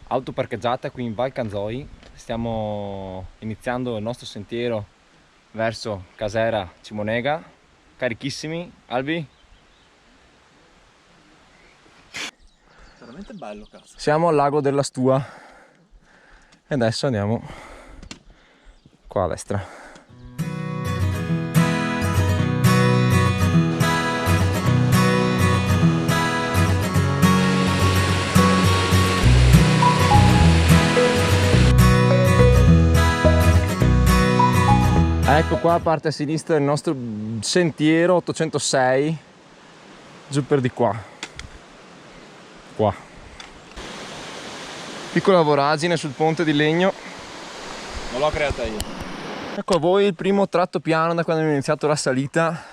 auto parcheggiata qui in Val Canzoi. Stiamo iniziando il nostro sentiero verso Casera Cimonega. Carichissimi, Albi? Veramente bello, cazzo. Siamo al lago della Stua e adesso andiamo qua a destra. Ecco qua, parte a sinistra il nostro sentiero 806, giù per di qua. Piccola voragine sul ponte di legno. Non l'ho creata io. Ecco a voi il primo tratto piano da quando abbiamo iniziato la salita.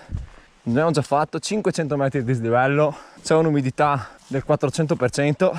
Abbiamo già fatto 500 metri di dislivello, c'è un'umidità del 400%.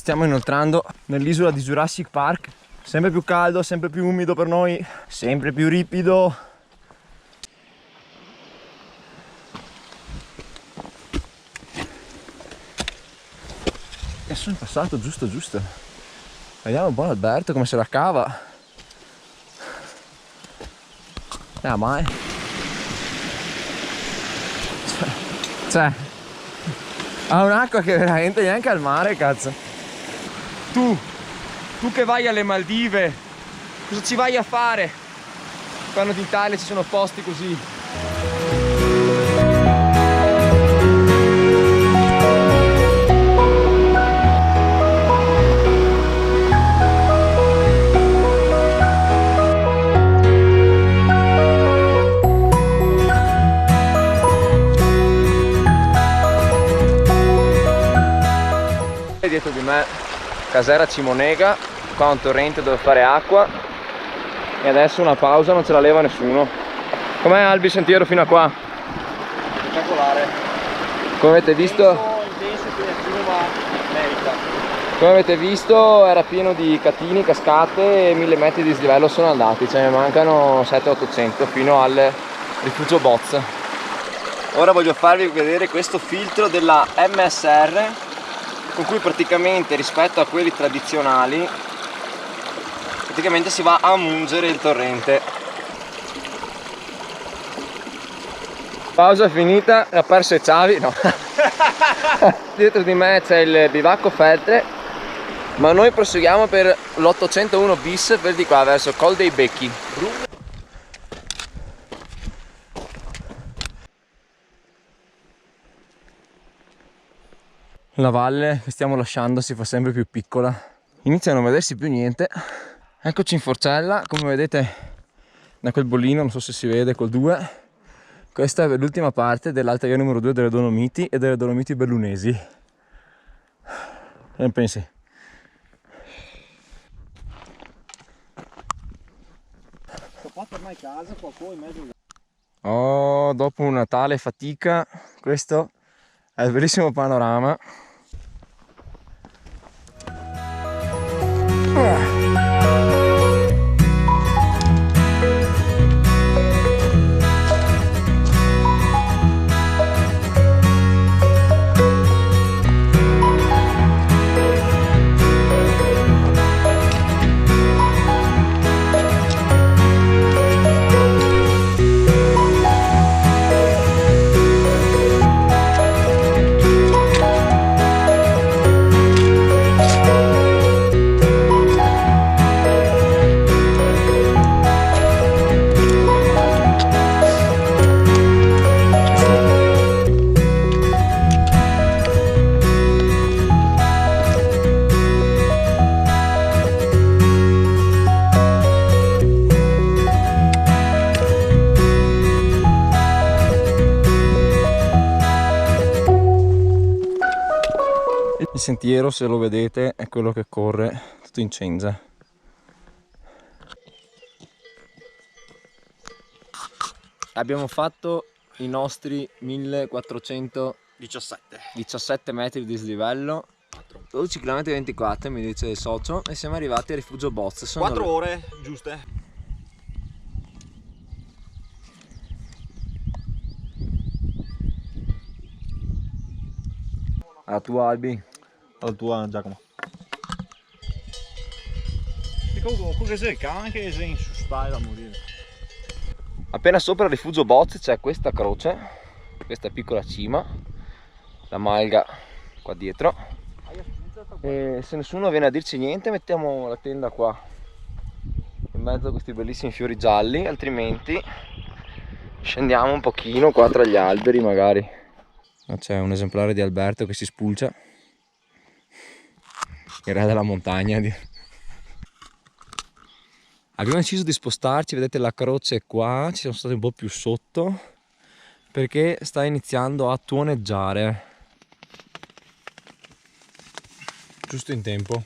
Stiamo inoltrando nell'isola di Jurassic Park, sempre più caldo, sempre più umido per noi, sempre più ripido. E sono passato giusto. Vediamo un po' Alberto come se la cava. Mai. Cioè, ha un'acqua che veramente neanche al mare, cazzo. Tu che vai alle Maldive, cosa ci vai a fare quando in Italia ci sono posti così? Dietro di me Casera Cimonega, qua un torrente dove fare acqua e adesso una pausa, non ce la leva nessuno. Com'è Albi il sentiero fino a qua? Spettacolare. Come avete visto? Intenso, impegnativo, ma merita. Come avete visto era pieno di catini, cascate e 1000 metri di dislivello sono andati, ce ne mancano 700-800 fino al rifugio Boz. Ora voglio farvi vedere questo filtro della MSR, con cui praticamente rispetto a quelli tradizionali si va a mungere il torrente. Pausa finita, ha perso le chiavi, no. Dietro di me c'è il bivacco Feltre, ma noi proseguiamo per l'801 bis per di qua verso Col dei Becchi. La valle che stiamo lasciando si fa sempre più piccola, inizia a non vedersi più niente. Eccoci in Forcella, come vedete da quel bollino, non so se si vede col 2. Questa è l'ultima parte dell'alta via numero 2 delle Dolomiti e delle Dolomiti Bellunesi. Non pensi? Ho fatto ormai casa, qualcuno in mezzo. Oh, dopo una tale fatica, questo è il bellissimo panorama. sentiero, se lo vedete, è quello che corre tutto in cenza. Abbiamo fatto i nostri 1417 metri di dislivello, 12 km 24 mi dice il socio, e siamo arrivati a Rifugio Boz. Sono 4 ore giuste. alla tua, Albi. Alla tua, Giacomo. E comunque sei anche sei in su style a morire. Appena sopra il Rifugio Boz c'è questa croce, questa piccola cima, la malga qua dietro, e se nessuno viene a dirci niente mettiamo la tenda qua in mezzo a questi bellissimi fiori gialli, altrimenti scendiamo un pochino qua tra gli alberi magari. C'è un esemplare di Alberto che si spulcia, il re della montagna. Abbiamo deciso di spostarci, vedete la croce è qua, ci siamo stati un po' più sotto perché sta iniziando a tuoneggiare. Giusto in tempo.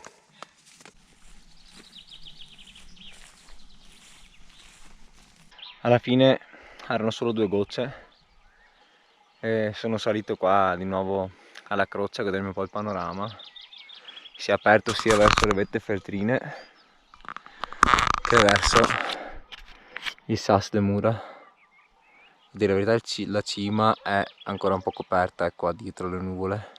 Alla fine erano solo 2 gocce e sono salito qua di nuovo alla croce a godermi un po' il panorama. Si è aperto sia verso le vette feltrine che verso il Sas de Mura. A dire la verità la cima è ancora un po' coperta, è qua dietro le nuvole.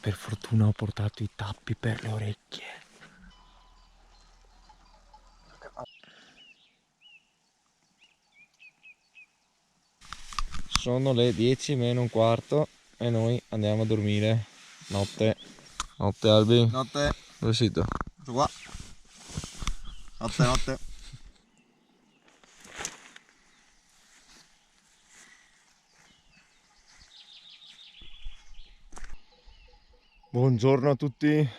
Per fortuna ho portato i tappi per le orecchie. Sono le 10 meno un quarto e noi andiamo a dormire. Notte. Notte, Albi. Notte. Dove sei tu? Sono qua. Notte, notte. Buongiorno a tutti.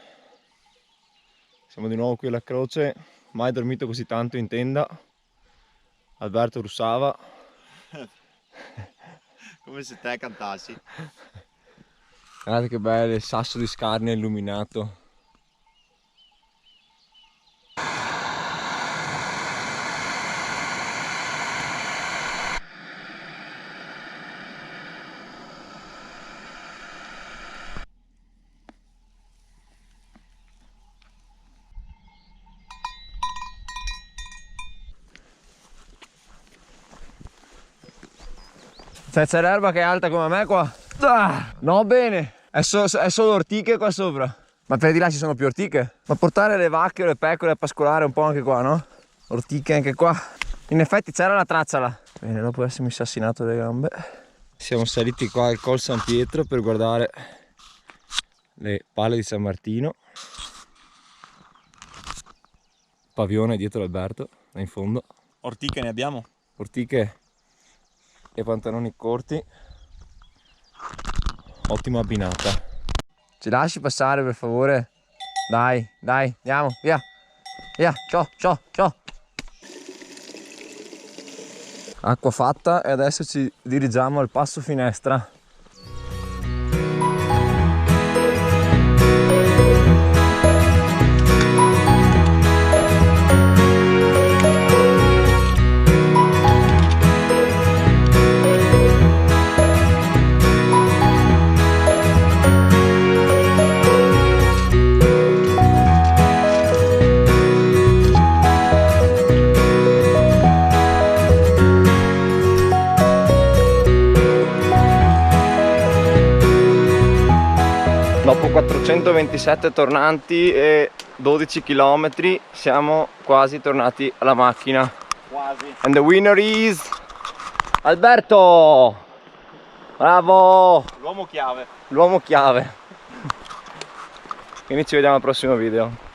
Siamo di nuovo qui alla croce. Mai dormito così tanto in tenda. Alberto russava. Come se te cantassi. Guardate che bello il sasso di Scarnia illuminato. C'è l'erba che è alta come me qua? Ah, no, bene, è solo ortiche qua sopra. Ma per di là ci sono più ortiche? Ma portare le vacche o le pecore a pascolare un po' anche qua, no? Ortiche anche qua. In effetti c'era la traccia là. Bene, dopo essermi sassinato le gambe, siamo saliti qua al Col San Pietro per guardare le pale di San Martino. Pavione dietro Alberto, là in fondo. Ortiche ne abbiamo? Ortiche e pantaloni corti, ottima abbinata. Ci lasci passare per favore? Dai, dai, andiamo, via, via, ciao, ciao, ciao. Acqua fatta e adesso ci dirigiamo al Passo Finestra. Dopo 427 tornanti e 12 km siamo quasi tornati alla macchina. Quasi. And the winner is Alberto! Bravo! L'uomo chiave. L'uomo chiave. Quindi ci vediamo al prossimo video.